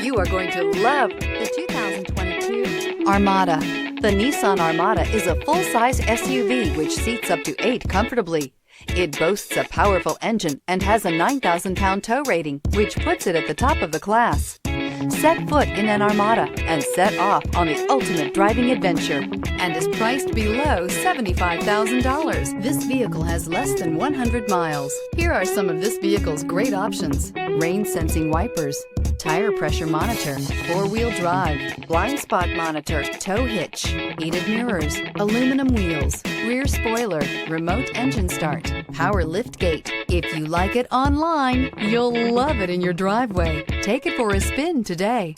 You are going to love the 2022 Armada. The Nissan Armada is a full-size SUV which seats up to 8 comfortably. It boasts a powerful engine and has a 9,000-pound tow rating, which puts it at the top of the class. Set foot in an Armada and set off on the ultimate driving adventure, and is priced below $75,000. This vehicle has less than 100 miles. Here are some of this vehicle's great options: rain-sensing wipers, tire pressure monitor, 4-wheel drive, blind spot monitor, tow hitch, heated mirrors, aluminum wheels, rear spoiler, remote engine start, power lift gate. If you like it online, you'll love it in your driveway. Take it for a spin today.